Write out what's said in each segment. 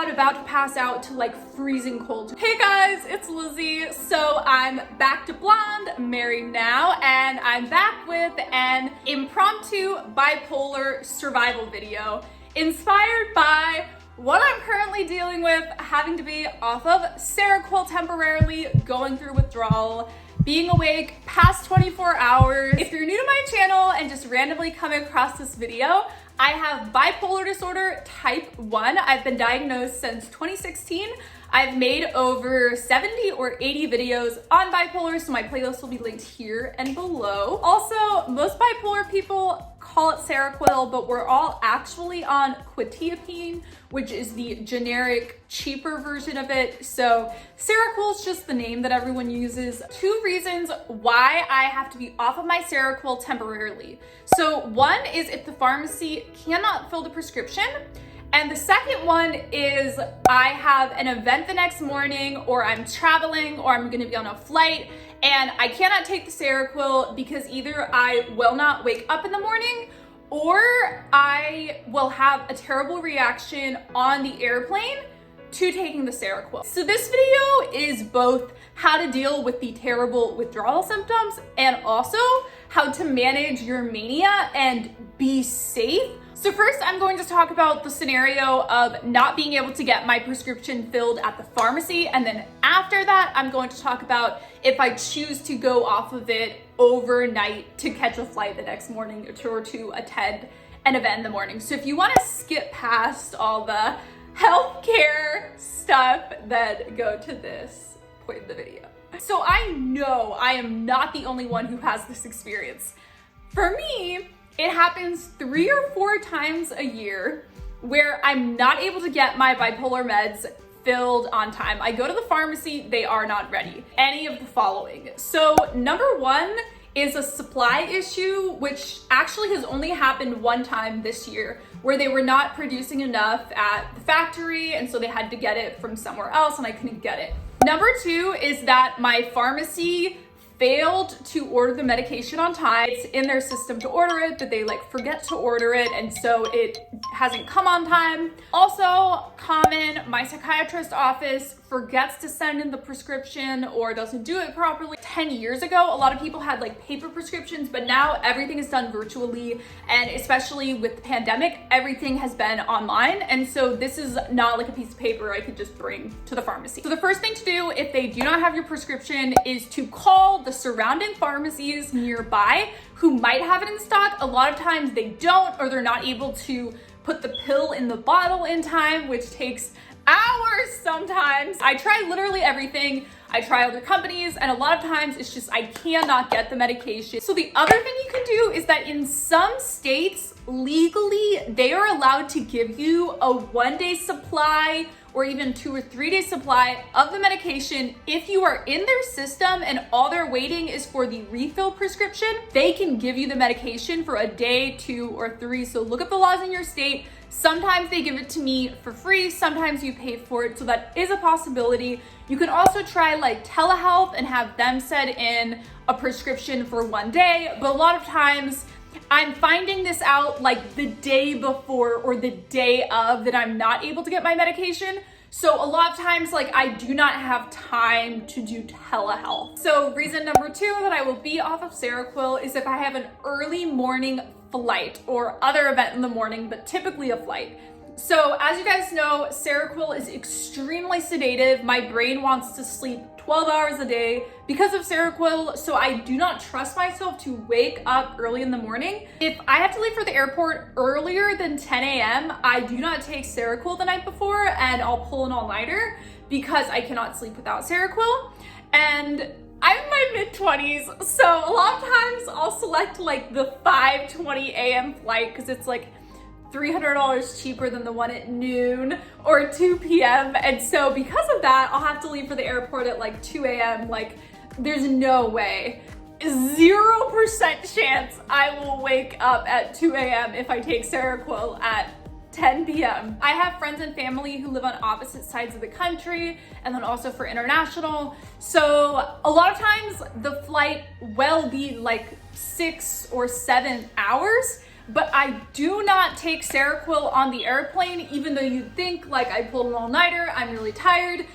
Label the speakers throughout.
Speaker 1: god, about to pass out to like freezing cold. Hey guys, it's Lizzie. So I'm back to blonde, married now, and I'm back with an impromptu bipolar survival video inspired by what I'm currently dealing with, having to be off of Seroquel temporarily, going through withdrawal, being awake past 24 hours. If you're new to my channel and just randomly come across this video, I have bipolar disorder type 1. I've been diagnosed since 2016. I've made over 70 or 80 videos on bipolar, so my playlist will be linked here and below. Also, most bipolar people call it Seroquel, but we're all actually on Quetiapine, which is the generic, cheaper version of it. So Seroquel is just the name that everyone uses. Two reasons why I have to be off of my Seroquel temporarily. So one is if the pharmacy cannot fill the prescription, and the second one is I have an event the next morning, or I'm traveling, or I'm gonna be on a flight, and I cannot take the Seroquel because either I will not wake up in the morning or I will have a terrible reaction on the airplane to taking the Seroquel. So this video is both how to deal with the terrible withdrawal symptoms and also how to manage your mania and be safe. So first, I'm going to talk about the scenario of not being able to get my prescription filled at the pharmacy. And then after that, I'm going to talk about if I choose to go off of it overnight to catch a flight the next morning or to attend an event in the morning. So if you want to skip past all the healthcare stuff, then go to this point in the video. So I know I am not the only one who has this experience. For me, it happens 3 or 4 times a year where I'm not able to get my bipolar meds filled on time. I go to the pharmacy, they are not ready. Any of the following. So number one is a supply issue, which actually has only happened one time this year, where they were not producing enough at the factory, and so they had to get it from somewhere else, and I couldn't get it. Number two is that my pharmacy failed to order the medication on time. It's in their system to order it, but they forget to order it, and so it hasn't come on time. Also common, my psychiatrist office forgets to send in the prescription or doesn't do it properly. 10 years ago, a lot of people had paper prescriptions, but now everything is done virtually, and especially with the pandemic, everything has been online, and so this is not a piece of paper I could just bring to the pharmacy. So the first thing to do if they do not have your prescription is to call the surrounding pharmacies nearby who might have it in stock. A lot of times they don't, or they're not able to put the pill in the bottle in time, which takes hours sometimes. I try literally everything. I try other companies, and a lot of times it's just I cannot get the medication. So the other thing you can do is that in some states, legally, they are allowed to give you a 1-day supply or even 2 or 3 day supply of the medication. If you are in their system and all they're waiting is for the refill prescription, they can give you the medication for a day, 2 or 3. So look up the laws in your state. Sometimes they give it to me for free, sometimes you pay for it, so that is a possibility. You can also try telehealth and have them send in a prescription for 1 day, but a lot of times I'm finding this out the day before or the day of that I'm not able to get my medication. So a lot of times I do not have time to do telehealth. So reason number 2 that I will be off of Seroquel is if I have an early morning flight or other event in the morning, but typically a flight. So as you guys know, Seroquel is extremely sedative. My brain wants to sleep 12 hours a day because of Seroquel, so I do not trust myself to wake up early in the morning. If I have to leave for the airport earlier than 10 a.m., I do not take Seroquel the night before, and I'll pull an all-nighter because I cannot sleep without Seroquel. And I'm in my mid-20s, so a lot of times I'll select the 5:20 a.m. flight because it's $300 cheaper than the one at noon or 2 p.m. And so because of that, I'll have to leave for the airport at 2 a.m. There's no way, 0% chance I will wake up at 2 a.m. if I take Seroquel at 10 p.m. I have friends and family who live on opposite sides of the country, and then also for international. So a lot of times the flight will be 6 or 7 hours, but I do not take Seroquel on the airplane, even though you'd think like I pulled an all-nighter, I'm really tired.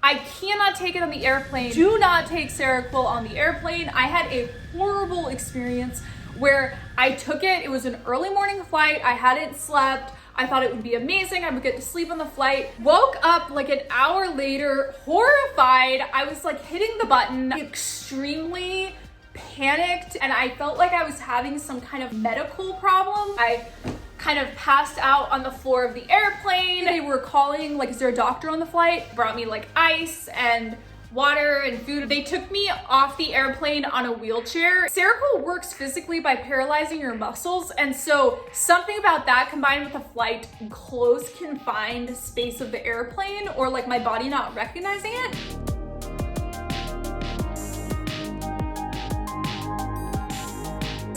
Speaker 1: I cannot take it on the airplane. Do not take Seroquel on the airplane. I had a horrible experience where I took it. It was an early morning flight. I hadn't slept. I thought it would be amazing. I would get to sleep on the flight. Woke up like an hour later, horrified. I was like hitting the button, extremely panicked, and I felt like I was having some kind of medical problem. I kind of passed out on the floor of the airplane. They were calling, like, is there a doctor on the flight? Brought me like ice and water and food. They took me off the airplane on a wheelchair. Seroquel works physically by paralyzing your muscles, and so something about that combined with the flight close confined space of the airplane, or like my body not recognizing it.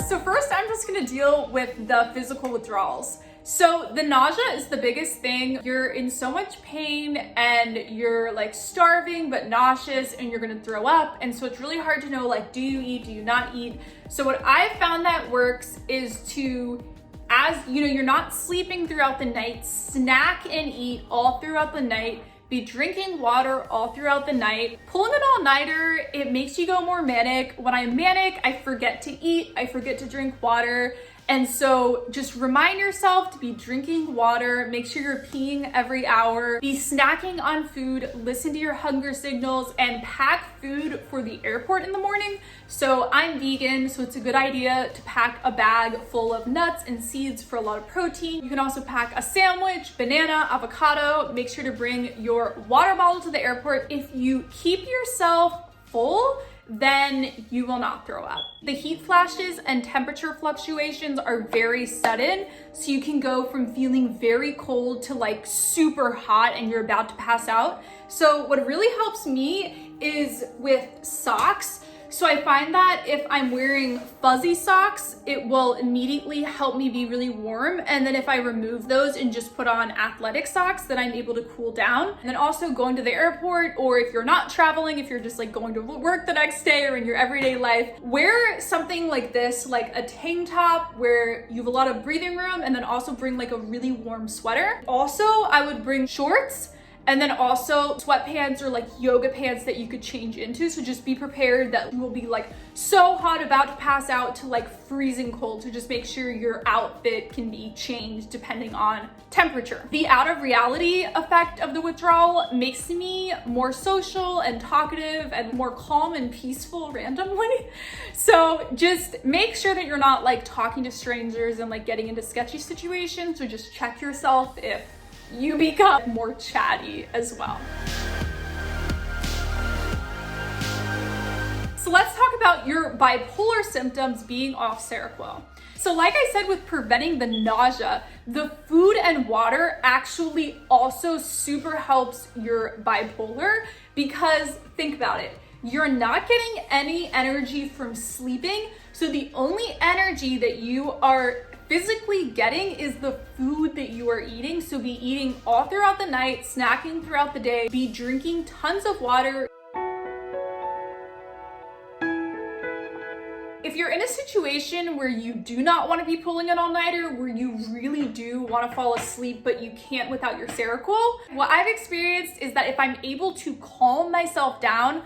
Speaker 1: So first, I'm just gonna deal with the physical withdrawals. So the nausea is the biggest thing. You're in so much pain and you're like starving but nauseous and you're gonna throw up. And so it's really hard to know, like, do you eat, do you not eat? So what I've found that works is to, as you know, you're not sleeping throughout the night, snack and eat all throughout the night. Be drinking water all throughout the night. Pulling an all-nighter, it makes you go more manic. When I'm manic, I forget to eat, I forget to drink water. And so just remind yourself to be drinking water, make sure you're peeing every hour, be snacking on food, listen to your hunger signals, and pack food for the airport in the morning. So I'm vegan, so it's a good idea to pack a bag full of nuts and seeds for a lot of protein. You can also pack a sandwich, banana, avocado. Make sure to bring your water bottle to the airport. If you keep yourself full, then you will not throw up. The heat flashes and temperature fluctuations are very sudden, so you can go from feeling very cold to like super hot and you're about to pass out. So what really helps me is with socks. So I find that if I'm wearing fuzzy socks, it will immediately help me be really warm. And then if I remove those and just put on athletic socks, then I'm able to cool down. And then also going to the airport, or if you're not traveling, if you're just like going to work the next day or in your everyday life, wear something like this, like a tank top where you have a lot of breathing room, and then also bring like a really warm sweater. Also, I would bring shorts, and then also sweatpants or like yoga pants that you could change into. So just be prepared that you will be like so hot about to pass out to like freezing cold. So just make sure your outfit can be changed depending on temperature. The out of reality effect of the withdrawal makes me more social and talkative and more calm and peaceful randomly. So just make sure that you're not like talking to strangers and like getting into sketchy situations. So just check yourself if you become more chatty as well. So let's talk about your bipolar symptoms being off Seroquel. So like I said, with preventing the nausea, the food and water actually also super helps your bipolar, because think about it. You're not getting any energy from sleeping. So the only energy that you are physically getting is the food that you are eating. So be eating all throughout the night, snacking throughout the day, be drinking tons of water. If you're in a situation where you do not want to be pulling an all-nighter, where you really do want to fall asleep but you can't without your Seroquel, what I've experienced is that if I'm able to calm myself down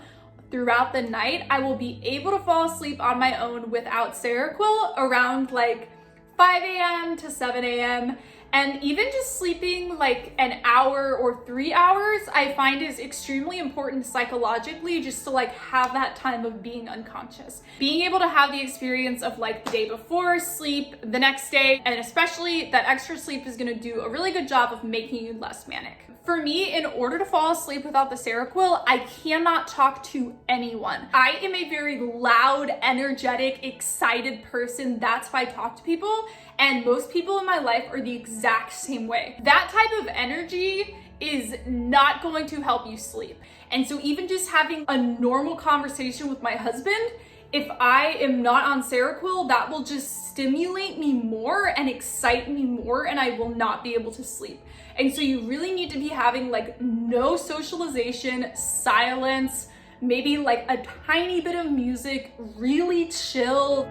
Speaker 1: throughout the night, I will be able to fall asleep on my own without Seroquel around like 5 a.m. to 7 a.m. And even just sleeping like an hour or 3 hours, I find is extremely important psychologically, just to like have that time of being unconscious. Being able to have the experience of like the day before, sleep the next day, and especially that extra sleep is gonna do a really good job of making you less manic. For me, in order to fall asleep without the Seroquel, I cannot talk to anyone. I am a very loud, energetic, excited person. That's why I talk to people. And most people in my life are the exact same way. That type of energy is not going to help you sleep. And so even just having a normal conversation with my husband, if I am not on Seroquel, that will just stimulate me more and excite me more, and I will not be able to sleep. And so you really need to be having like no socialization, silence, maybe like a tiny bit of music, really chill.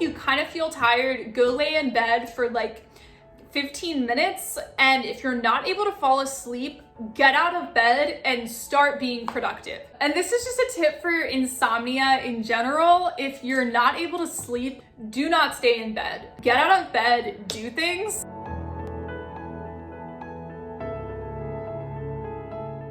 Speaker 1: if you kind of feel tired, go lay in bed for like 15 minutes, and if you're not able to fall asleep, get out of bed and start being productive. And this is just a tip for insomnia in general. If you're not able to sleep, do not stay in bed. Get out of bed, do things.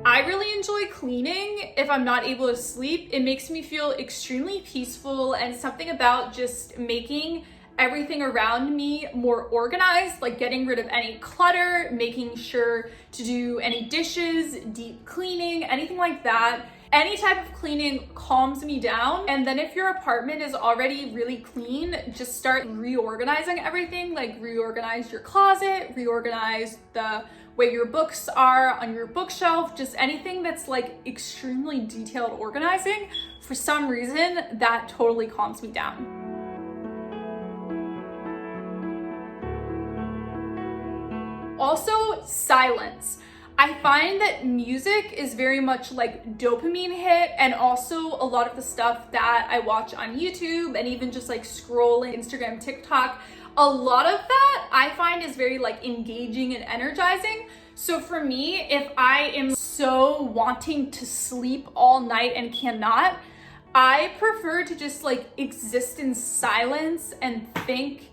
Speaker 1: I really enjoy cleaning if I'm not able to sleep. It makes me feel extremely peaceful, and something about just making everything around me more organized, like getting rid of any clutter, making sure to do any dishes, deep cleaning, anything like that. Any type of cleaning calms me down. And then if your apartment is already really clean, just start reorganizing everything, like reorganize your closet, reorganize the way your books are on your bookshelf, just anything that's like extremely detailed organizing. For some reason, that totally calms me down. Also, silence. I find that music is very much like dopamine hit, and also a lot of the stuff that I watch on YouTube and even just like scrolling Instagram, TikTok, a lot of that I find is very like engaging and energizing. So for me, if I am so wanting to sleep all night and cannot, I prefer to just like exist in silence and think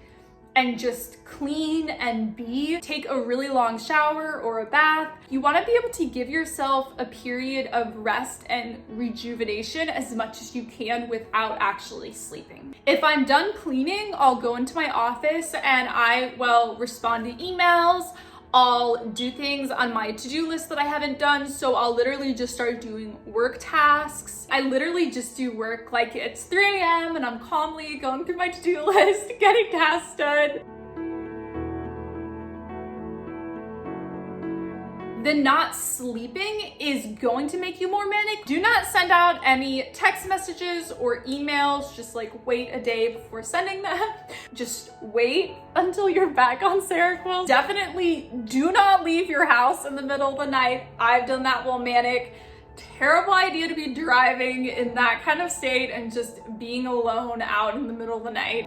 Speaker 1: and just clean and be. Take a really long shower or a bath. You want to be able to give yourself a period of rest and rejuvenation as much as you can without actually sleeping. If I'm done cleaning, I'll go into my office and I will respond to emails. I'll do things on my to-do list that I haven't done. So I'll literally just start doing work tasks. I literally just do work like it's 3 a.m. and I'm calmly going through my to-do list, getting tasks done. The not sleeping is going to make you more manic. Do not send out any text messages or emails. Just like wait a day before sending them. Just wait until you're back on Seroquel. Definitely do not leave your house in the middle of the night. I've done that while manic. Terrible idea to be driving in that kind of state and just being alone out in the middle of the night.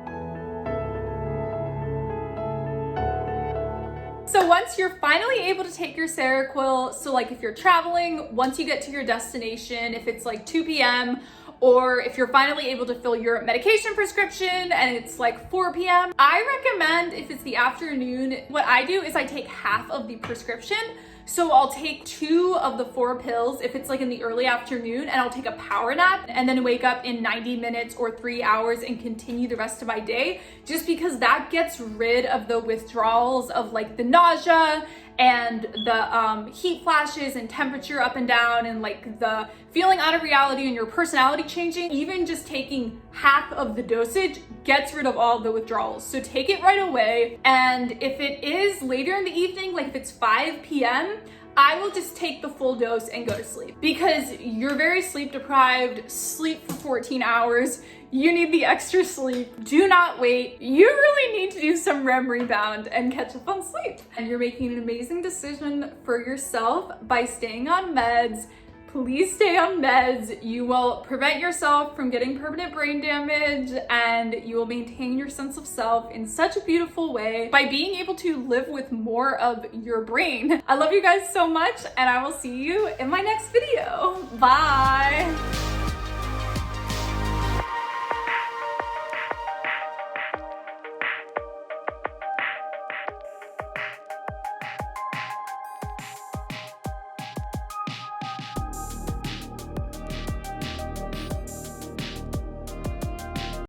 Speaker 1: So once you're finally able to take your Seroquel, so like if you're traveling, once you get to your destination, if it's like 2 p.m., or if you're finally able to fill your medication prescription and it's like 4 p.m., I recommend if it's the afternoon, what I do is I take half of the prescription. So I'll take 2 of the 4 pills if it's like in the early afternoon, and I'll take a power nap and then wake up in 90 minutes or 3 hours and continue the rest of my day, just because that gets rid of the withdrawals of like the nausea and the heat flashes and temperature up and down and like the feeling out of reality and your personality changing. Even just taking half of the dosage gets rid of all the withdrawals. So take it right away. And if it is later in the evening, like if it's 5 p.m., I will just take the full dose and go to sleep, because you're very sleep deprived. Sleep for 14 hours. You need the extra sleep. Do not wait. You really need to do some REM rebound and catch up on sleep. And you're making an amazing decision for yourself by staying on meds. Please stay on meds. You will prevent yourself from getting permanent brain damage, and you will maintain your sense of self in such a beautiful way by being able to live with more of your brain. I love you guys so much, and I will see you in my next video. Bye.